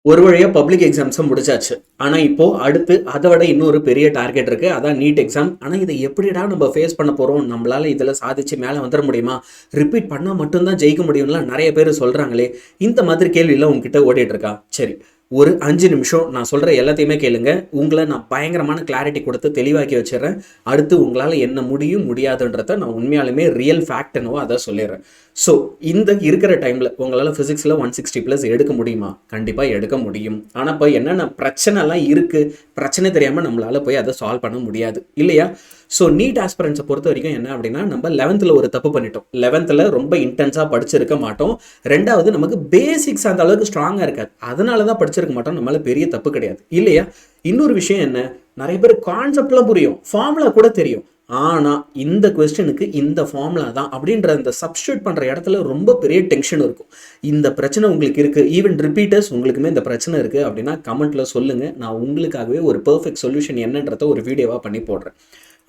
ஒரு வழியா பப்ளிக் எக்ஸாம்ஸும் முடிச்சாச்சு. ஆனா, இப்போ அடுத்து அத விட இன்னொரு பெரிய டார்கெட் இருக்கு. அதான் நீட் எக்ஸாம். ஆனா, இத எப்படிடா நம்ம ஃபேஸ் பண்ண போறோம்? நம்மளால இதுல சாதிச்சு மேல வந்துர முடியுமா? ரிப்பீட் பண்ணா மட்டும் தான் ஜெயிக்க முடியும்லாம் நெறைய பேரு சொல்றாங்களே! இந்த மாதிரி கேள்விலாம் உங்ககிட்ட ஓடிட்டு இருக்கா? சரி. ஒரு 5 நிமிஷம் நான் சொல்ற எல்லாத்தையுமே கேளுங்க. உங்கள நான் பயங்கரமான கிளாரிட்டி குடுத்து தெளிவாக்கி வச்சுர்றேன். அடுத்து உங்களால என்ன முடியும், முடியாதுன்றத நான் உண்மையாலுமே ரியல் ஃபேக்ட் என்னவோ அத சொல்லிர்றேன். ஸோ, இந்த இருக்கிற டைம்ல உங்களால பிசிக்ஸ்ல 160+ எடுக்க முடியுமா? கண்டிப்பா எடுக்க முடியும். ஆனா, இப்ப என்னென்ன பிரச்சனைலாம் இருக்கு? பிரச்சனை தெரியாம நம்மளால போய் அத சால்வ் பண்ண முடியாது. இல்லையா? ஸோ, நீட் ஆஸ்பிரண்ட்ஸ பொறுத்தவரைக்கும் என்ன அப்படின்னா, நம்ம 11th ஒரு தப்பு பண்ணிட்டோம். 11th ரொம்ப இன்டென்ஸா படிச்சிருக்க மாட்டோம். 2வது நமக்கு பேசிக்ஸ் அந்த அளவுக்கு ஸ்ட்ராங்கா இருக்காது. அதனால தான் படிச்சிருக்க மாட்டோம். நம்ம மேல பெரிய தப்பு கிடையாது. இல்லையா? இன்னொரு விஷயம் என்ன? நெறைய பேர் கான்செப்ட்லாம் புரியும். ஃபார்முலா கூட தெரியும். ஆனா, இந்த கொஸ்டினுக்கு இந்த ஃபார்முலா தான் அப்படின்ற அந்த சப்ஸ்டிட்யூட் பண்ற இடத்துல ரொம்ப பெரிய டென்ஷன் இருக்கும். இந்த பிரச்சனை உங்களுக்கு இருக்கு. ஈவன் ரிப்பீட்டர்ஸ் உங்களுக்குமே இந்த பிரச்சனை இருக்கு அப்படின்னா கமெண்ட்ல சொல்லுங்க. நான் உங்களுக்காகவே ஒரு பெர்ஃபெக்ட் சொல்யூஷன் என்னன்றத ஒரு வீடியோவா பண்ணி போடுறேன்.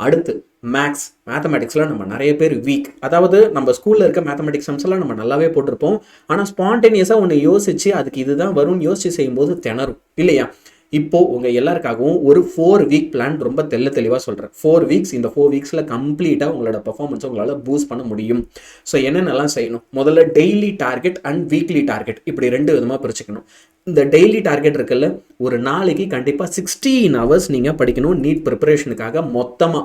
அடுத்து மேத்தமேட்டிக்ஸ்ல நம்ம நெறைய பேர் வீக். அதாவது நம்ம ஸ்கூல்ல இருக்க மேத்தமேட்டிக்ஸ் சம்ஸ்லாம் நம்ம நல்லாவே போட்டிருப்போம். ஆனா, ஸ்பான்டேனியஸா ஒண்ணு யோசிச்சு அதுக்கு இதுதான் வரும்னு யோசிச்சு செய்யும்போது திணறும். இல்லையா? இப்போ உங்க எல்லாருக்காகவும் ஒரு 4 வீக் பிளான் ரொம்ப தெளிவா சொல்றேன். 4 வீக்ஸ் இந்த 4 வீக்ஸ்ல கம்ப்ளீட்டா உங்களோட பெர்ஃபார்மன்ஸை உங்களால பூஸ்ட் பண்ண முடியும். ஸோ என்னென்னலாம் செய்யணும்? முதல்ல daily target and weekly target இப்படி 2 விதமா பிரிச்சுக்கணும். இந்த டெய்லி டார்கெட் இருக்குல்ல, ஒரு நாளைக்கு கண்டிப்பா 16 ஹவர்ஸ் நீங்க படிக்கணும் நீட் ப்ரிப்பரேஷனுக்காக மொத்தமா.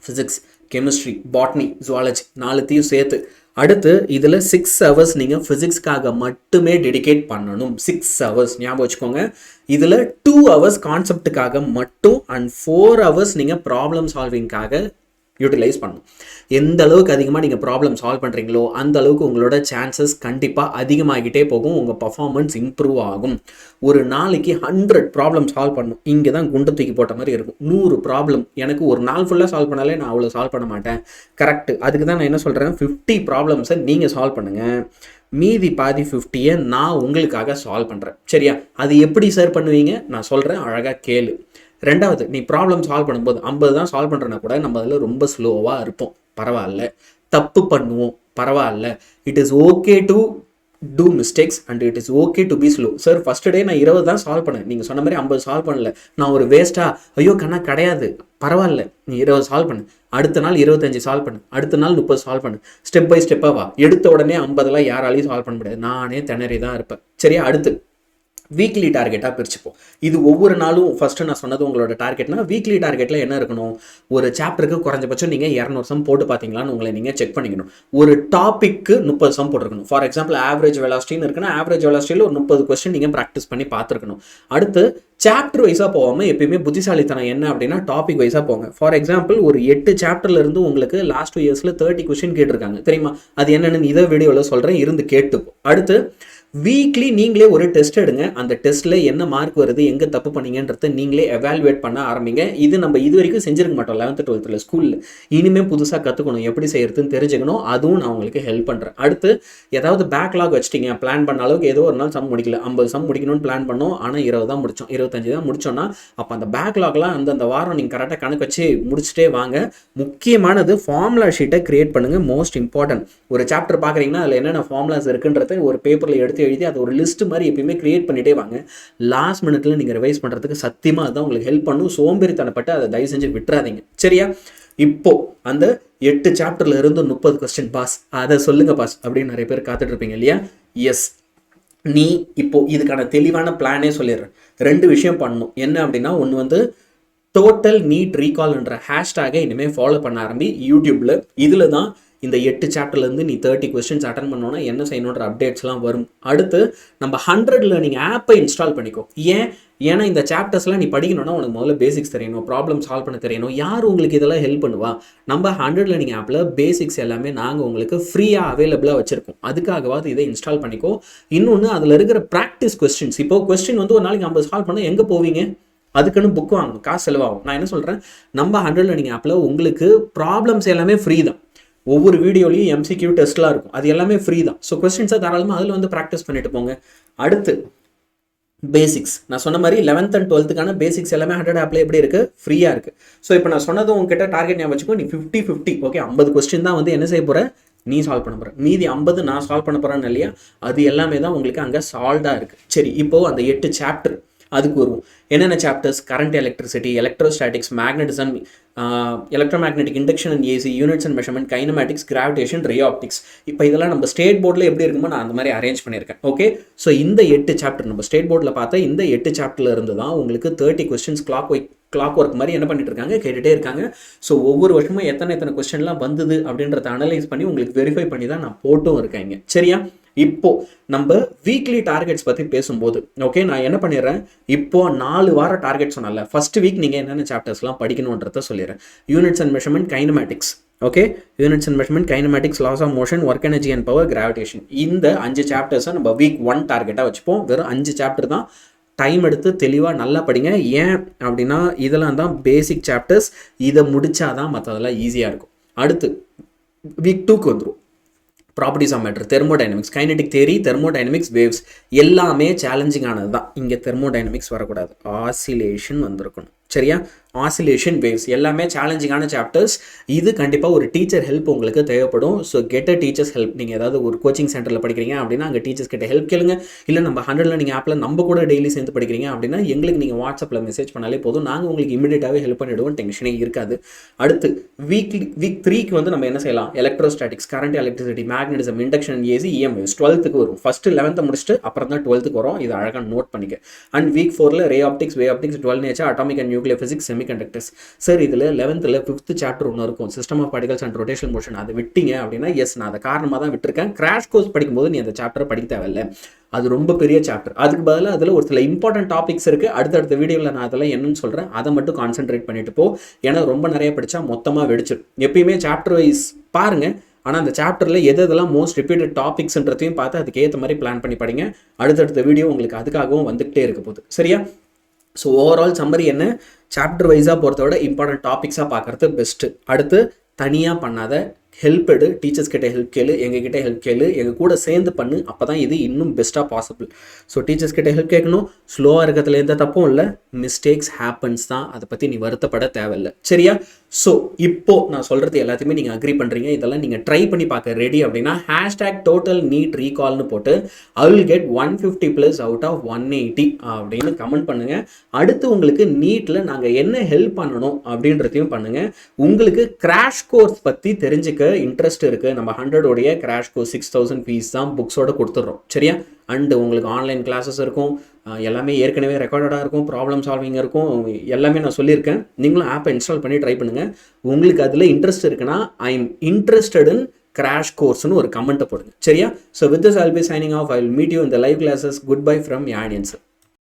பிசிக்ஸ், கெமிஸ்ட்ரி, பாட்னி, ஜுவாலஜி 4த்தையும் சேர்த்து. அடுத்து இதில் 6 ஹவர்ஸ் நீங்கள் ஃபிசிக்ஸ்க்காக மட்டுமே டெடிகேட் பண்ணணும். 6 ஹவர்ஸ் ஞாபகம் வச்சுக்கோங்க. இதில் 2 ஹவர்ஸ் கான்செப்டுக்காக மட்டும் அண்ட் 4 ஹவர்ஸ் நீங்கள் ப்ராப்ளம் சால்விங்காக யூட்டிலைஸ் பண்ணணும். எந்த அளவுக்கு அதிகமாக நீங்கள் ப்ராப்ளம் சால்வ் பண்ணுறீங்களோ அந்த அளவுக்கு உங்களோட சான்சஸ் கண்டிப்பாக அதிகமாகிட்டே போகும். உங்கள் பர்ஃபார்மன்ஸ் இம்ப்ரூவ் ஆகும். ஒரு நாளைக்கு 100 ப்ராப்ளம் சால்வ் பண்ணணும். இங்கே தான் குண்டை தூக்கி போட்ட மாதிரி இருக்கும். 100 ப்ராப்ளம் எனக்கு ஒரு நாள் ஃபுல்லாக சால்வ் பண்ணாலே நான் அவ்வளோ சால்வ் பண்ண மாட்டேன். கரெக்ட். அதுக்கு தான் நான் என்ன சொல்கிறேன், 50 ப்ராப்ளம்ஸை நீங்கள் சால்வ் பண்ணுங்கள். மீதி பாதி 50யை நான் உங்களுக்காக சால்வ் பண்ணுறேன். சரியா? அது எப்படி சார் பண்ணுவீங்க? நான் சொல்கிறேன், அழகாக கேளு. 2வது, நீ ப்ராப்ளம் சால்வ் பண்ணும்போது 50 தான் சால்வ் பண்ணுறனா கூட நம்ம அதில் ரொம்ப ஸ்லோவாக இருப்போம். பரவாயில்ல. தப்பு பண்ணுவோம். பரவாயில்ல. It is okay to do mistakes and it is okay to be slow. Sir first day நான் 20 தான் சால்வ் பண்ணேன். நீங்கள் சொன்ன மாதிரி 50 சால்வ் பண்ணல. நான் ஒரு வேஸ்ட்டா? ஐயோ கண்ணா கிடையாது. பரவாயில்ல. நீ 20 சால்வ் பண்ணு. அடுத்த நாள் 25 சால்வ் பண்ணு. அடுத்த நாள் 30 சால்வ் பண்ணு. ஸ்டெப் பை ஸ்டெப்பாக வா. எடுத்த உடனே 50 யாராலையும் சால்வ் பண்ண முடியாது. நானே திணறி தான் இருப்பேன். சரியா? அடுத்து வீக்லி டார்கெட்டாக பிரிச்சுப்போம். இது ஒவ்வொரு நாளும் ஃபஸ்ட்டு நான் சொன்னது உங்களோட டார்கெட்னா, வீக்லி டார்கெட்டில் என்ன இருக்கணும்? ஒரு சாப்டருக்கு குறைஞ்சபட்சம் நீங்கள் 200 சம் போட்டு பார்த்தீங்களான்னு உங்களை நீங்கள் செக் பண்ணிக்கணும். ஒரு டாப்பிக்கு 30 சம் போட்டிருக்கணும். ஃபார் எக்ஸாம்பிள் ஆவரேஜ் வெலாசிட்டின்னு இருக்குன்னா ஆவரேஜ் வெலாசிட்டியில் ஒரு 30 கொஸ்டின் நீங்கள் ப்ராக்டிஸ் பண்ணி பார்த்துருக்கணும். அடுத்து சாப்டர் வைஸாக போகாமல் எப்பயுமே புத்திசாலித்தனம் என்ன அப்படின்னா டாபிக் வைஸாக போங்க. ஃபார் எக்ஸாம்பிள் ஒரு 8 சாப்டர்ல இருந்து உங்களுக்கு லாஸ்ட் 2 இயர்ஸில் 30 கொஸ்டின் கேட்டிருக்காங்க தெரியுமா? அது என்னென்னு இதை வீடியோவில் சொல்கிறேன், இருந்து கேட்டுப்போம். அடுத்து வீக்லி நீங்களே ஒரு டெஸ்ட் எடுங்க. அந்த டெஸ்ட்டில் என்ன மார்க் வருது, எங்கே தப்பு பண்ணீங்கன்றத நீங்களே எவாலுவேட் பண்ண ஆரம்பிங்க. இது நம்ம இது வரைக்கும் செஞ்சிருக்க மாட்டோம் 11th 12th ஸ்கூலில். இனிமேல் புதுசாக கற்றுக்கணும், எப்படி செய்யறதுன்னு தெரிஞ்சுக்கணும். அதுவும் நான் உங்களுக்கு ஹெல்ப் பண்ணுறேன். அடுத்து ஏதாவது பேக்லாக் வச்சிட்டிங்க, பிளான் பண்ண அளவுக்கு ஏதோ ஒரு நாள் சம் முடிக்கல, 50 சம் முடிக்கணும்னு பிளான் பண்ணோம், ஆனால் 20 தான் முடித்தோம், 25 தான் முடிச்சோன்னா அப்போ அந்த பேக்லாக்லாம் அந்தந்த வாரம் நீங்கள் கரெக்டாக கணக்கு வச்சு முடிச்சுட்டே வாங்க. முக்கியமானது ஃபார்முலா ஷீட்டை கிரியேட் பண்ணுங்கள். Most important. ஒரு சாப்டர் பார்க்குறீங்கன்னா அதில் என்னென்ன ஃபார்முலாஸ் இருக்குன்றத ஒரு பேப்பரில் எடுத்து எழுதி அதை ஒரு லிஸ்ட் மாதிரி எப்பயுமே கிரியேட் பண்ணிட்டே வாங்க. லாஸ்ட் மினிட்ல நீங்க ரிவைஸ் பண்றதுக்கு சத்தியமா அதான் உங்களுக்கு ஹெல்ப் பண்ணும். சோம்பேறித்தனப்பட்டு அதை தயவு செஞ்சு விட்டுறாதீங்க. சரியா? இப்போ அந்த 8 சாப்டர்ல இருந்து 30 கொஸ்டின் பாஸ், அதை சொல்லுங்க பாஸ் அப்படின்னு நிறைய பேர் காத்துட்டு இருப்பீங்க இல்லையா? எஸ். நீ இப்போ இதுக்கான தெளிவான பிளானே சொல்லிடுறேன். 2 விஷயம் பண்ணணும். என்ன அப்படின்னா, ஒன்று வந்து டோட்டல் நீட் ரீகால்ன்ற ஹேஷ்டேகை இனிமேல் ஃபாலோ பண்ண ஆரம்பி யூடியூப்ல. இதில் தான் இந்த 8 சாப்டர்லேருந்து நீ 30 கொஸ்டின்ஸ் அட்டன் பண்ணோன்னா என்ன செய்யணுன்ற அப்டேட்ஸ்லாம் வரும். அடுத்து நம்ம 100 லேர்னிங் ஆப்பை இன்ஸ்டால் பண்ணிக்கோ. ஏன்னா இந்த சாப்டர்ஸ்லாம் நீ படிக்கணும்னா உனக்கு முதல்ல பேசிக்ஸ் தெரியணும், ப்ராப்ளம் சால்வ் பண்ண தெரியணும். யார் உங்களுக்கு இதெல்லாம் ஹெல்ப் பண்ணுவா? நம்ம 100 லேர்னிங் ஆப்பில் பேசிக்ஸ் எல்லாமே நாங்கள் உங்களுக்கு ஃப்ரீயாக அவைலபிளாக வச்சுருக்கோம். அதுக்காகவாது இதை இன்ஸ்டால் பண்ணிக்கோ. இன்னொன்று, அதில் இருக்கிற ப்ராக்டிஸ் கொஸ்டின்ஸ். இப்போ கொஸ்டின் வந்து ஒரு நாளைக்கு 50 சால்வ் பண்ணால் எங்கே போவீங்க? அதுக்குன்னு புக் வாங்கணும், காசு செலவாகும். நான் என்ன சொல்கிறேன், நம்ம 100 லேர்னிங் ஆப்பில் உங்களுக்கு ப்ராப்ளம்ஸ் எல்லாமே ஃப்ரீ தான். ஒவ்வொரு வீடியோலையும் எம்சிக்யூ டெஸ்ட்லாம் இருக்கும். அது எல்லாமே ஃப்ரீ தான். ஸோ கொஸ்டின்ஸை தாராளமாக அதில் வந்து ப்ராக்டிஸ் பண்ணிட்டு போங்க. அடுத்து பேசிக்ஸ். நான் சொன்ன மாதிரி 11th and 12th பேசிக்ஸ் எல்லாமே 100 ஆப்ல எப்படி இருக்கு? ஃப்ரீயாக இருக்கு. ஸோ இப்போ நான் சொன்னது உங்ககிட்ட டார்கெட் ஞாபகம் வச்சுக்கோ. நீ 50-50 ஓகே, 50 கொஸ்டின் தான் வந்து என்ன செய்ய போகிற? நீ சால்வ் பண்ண போகிற, மீதி 50 நான் சால்வ் பண்ண போகிறேன்னு இல்லையா, அது எல்லாமே தான் உங்களுக்கு அங்கே சால்வ்டாக இருக்குது. சரி, இப்போது அந்த 8 சாப்டர் அதுக்கு வருவோம். என்னென்ன chapters? Current electricity, electrostatics, magnetism, electromagnetic induction and AC, units and measurement, kinematics, gravitation, ray optics. இப்போ இதெல்லாம் நம்ம ஸ்டேட் போர்டில் எப்படி இருக்குமோ நான் அந்த மாதிரி அரேஞ்ச் பண்ணியிருக்கேன். ஓகே, ஸோ இந்த 8 சாப்டர் நம்ம ஸ்டேட் போர்டில் பார்த்தா இந்த 8 சாப்டர்ல இருந்து தான் உங்களுக்கு 30 கொஸ்டின்ஸ் கிளாக் ஒர்க் மாதிரி என்ன பண்ணிட்டு இருக்காங்க, கேட்டுகிட்டே இருக்காங்க. ஸோ ஒவ்வொரு வருஷமும் எத்தனை கொஸ்டின்லாம் வந்தது அப்படின்றத அனலைஸ் பண்ணி உங்களுக்கு வெரிஃபை பண்ணி தான் நான் போட்டும் இருக்காங்க. சரியா? இப்போ நம்ம வீக்லி டார்கெட்ஸ் பற்றி பேசும்போது ஓகே, நான் என்ன பண்ணிடுறேன், இப்போ 4 வார டார்கெட் சொன்னால ஃபர்ஸ்ட் வீக் நீங்கள் என்னென்ன சாப்டர்ஸ்லாம் படிக்கணுன்றத சொல்லிடுறேன். Units and measurement, kinematics. Okay, units and measurement, kinematics, laws of motion, work energy and power, gravitation. இந்த 5 சாப்டர்ஸை நம்ம வீக் 1 டார்கெட்டாக வச்சுப்போம். வெறும் 5 சாப்டர் தான். டைம் எடுத்து தெளிவாக நல்லா படிங்க. ஏன் அப்படின்னா இதெல்லாம் தான் பேசிக் சாப்டர்ஸ். இதை முடிச்சாதான் மற்றதெல்லாம் ஈஸியாக இருக்கும். அடுத்து வீக் 2க்கு வந்துடும். Properties of matter, thermodynamics, kinetic theory, thermodynamics, waves எல்லாமே சேலஞ்சிங் ஆனது தான். இங்கே தெர்மோடைனமிக்ஸ் வரக்கூடாது, ஆசிலேஷன் வந்திருக்கணும். சரியா? ஆசிலேஷன், வேவ்ஸ் எல்லாமே சேலஞ்சிங்கான சாப்டர்ஸ். இது கண்டிப்பாக ஒரு டீச்சர் ஹெல்ப் உங்களுக்கு தேவைப்படும். So get a teachers help. நீங்கள் ஏதாவது ஒரு கோச்சிங் சென்டரில் படிக்கிறீங்க அப்படின்னா அங்கே டீச்சர்ஸ் கிட்ட ஹெல்ப் கேளுங்க. இல்லை நம்ம 100 லேர்னிங் ஆப்பில் நம்ம கூட டெய்லி சேர்ந்து படிக்கிறீங்க அப்படின்னா எங்களுக்கு நீங்கள் வாட்ஸ்அப்பில் மெசேஜ் பண்ணாலே போதும், நாங்கள் உங்களுக்கு இமீடியட்டாகவே ஹெல்ப் பண்ணிவிடுவோம். டென்ஷனே இருக்காது. அடுத்து வீக் 3க்கு வந்து நம்ம என்ன செய்யலாம், electrostatics, current electricity, magnetism, induction, AC, EMS 12க்கு வரும். ஃபஸ்ட்டு 11th முடிச்சுட்டு அப்புறம் தான் 12க்கு வரும். இது அழகாக நோட் பண்ணிக்க. அண்ட் வீக் 4ல் ray optics, wave optics, 12 nature, atomic and nuclear physics, semiconductors. Sir இதில் 11th 5th சாப்டர் ஒன்று இருக்கும், system of particles and rotational motion. அதை விட்டீங்க அப்படின்னா எஸ், நான் அதை காரணமாக தான் விட்டுருக்கேன். கிராஷ் கோர்ஸ் படிக்கும்போது நீ அந்த சாப்டரை படிக்க தேவையில்லை, அது ரொம்ப பெரிய சாப்டர். அதுக்கு பதிலாக அதில் ஒரு சில இம்பார்ட்டன்ட் டாபிக்ஸ் இருக்குது. அடுத்தடுத்த வீடியோவில் நான் அதெல்லாம் என்னன்னு சொல்கிறேன், அதை மட்டும் கான்சென்ட்ரேட் பண்ணிட்டு போ. ஏன்னா ரொம்ப நிறைய படித்தா மொத்தமாக வெடிச்சிடும். எப்பயுமே சாப்டர் வைஸ் பாருங்கள். ஆனால் அந்த சாப்டரில் எதெல்லாம் மோஸ்ட் ரிப்பீட்டட் டாபிக்ஸ்ன்றதையும் பார்த்து அதுக்கு ஏற்ற மாதிரி பிளான் பண்ணி படிங்க. அடுத்தடுத்த வீடியோ உங்களுக்கு அதுக்காகவும் வந்துகிட்டே இருக்க போகுது. சரியா? ஸோ ஓவரால் சம்மரி என்ன, சாப்டர் வைஸாக பொறுத்த விட இம்பார்ட்டன்ட் டாபிக்ஸாக பார்க்குறது பெஸ்ட்டு. அடுத்து தனியாக பண்ணாத, ஹெல்ப் எடு, டீச்சர்ஸ் கிட்ட ஹெல்ப் கேளு, எங்ககிட்ட ஹெல்ப் கேளு, எங்கள் கூட சேர்ந்து பண்ணு. அப்போ தான் இது இன்னும் பெஸ்ட்டாக பாசிபிள். ஸோ டீச்சர்ஸ் கிட்ட ஹெல்ப் கேட்கணும். ஸ்லோவாக இருக்கிறதுல எந்த தப்பும் இல்லை, மிஸ்டேக்ஸ் ஹேப்பன்ஸ் தான், அதை பற்றி நீ வருத்தப்பட தேவையில்லை. சரியா? ஸோ இப்போது நான் சொல்கிறது எல்லாத்தையுமே நீங்கள் அக்ரி பண்ணுறீங்க, இதெல்லாம் நீங்கள் ட்ரை பண்ணி பார்க்க ரெடி அப்படின்னா டோட்டல் நீட் ரீகால்னு போட்டு I will get 150+ out of 180 அப்படின்னு கமெண்ட் பண்ணுங்கள். அடுத்து உங்களுக்கு நீட்டில் நாங்கள் என்ன ஹெல்ப் பண்ணணும் அப்படின்றதையும் பண்ணுங்கள். உங்களுக்கு கிராஷ் கோர்ஸ் பற்றி தெரிஞ்சுக்க இன்ட்ரெஸ்ட் இருக்குது, நம்ம 100 கிராஷ் கோர்ஸ் 6000 ஃபீஸ் தான் புக்ஸோடு கொடுத்துட்றோம். சரியா? அண்டு உங்களுக்கு ஆன்லைன் கிளாஸஸ் இருக்கும், எல்லாமே ஏற்கனவே ரெக்கார்டடாக இருக்கும், ப்ராப்ளம் சால்விங் இருக்கும், எல்லாமே நான் சொல்லியிருக்கேன். நீங்களும் ஆப்பை இன்ஸ்டால் பண்ணி ட்ரை பண்ணுங்கள். உங்களுக்கு அதில் இன்ட்ரெஸ்ட் இருக்குன்னா I am interested in crash கோர்ஸ்னு ஒரு கமெண்ட்டை போடுங்க. சரியா? So with this I will be signing off. I will meet you in the live classes. Good bye from யானியன் சார்.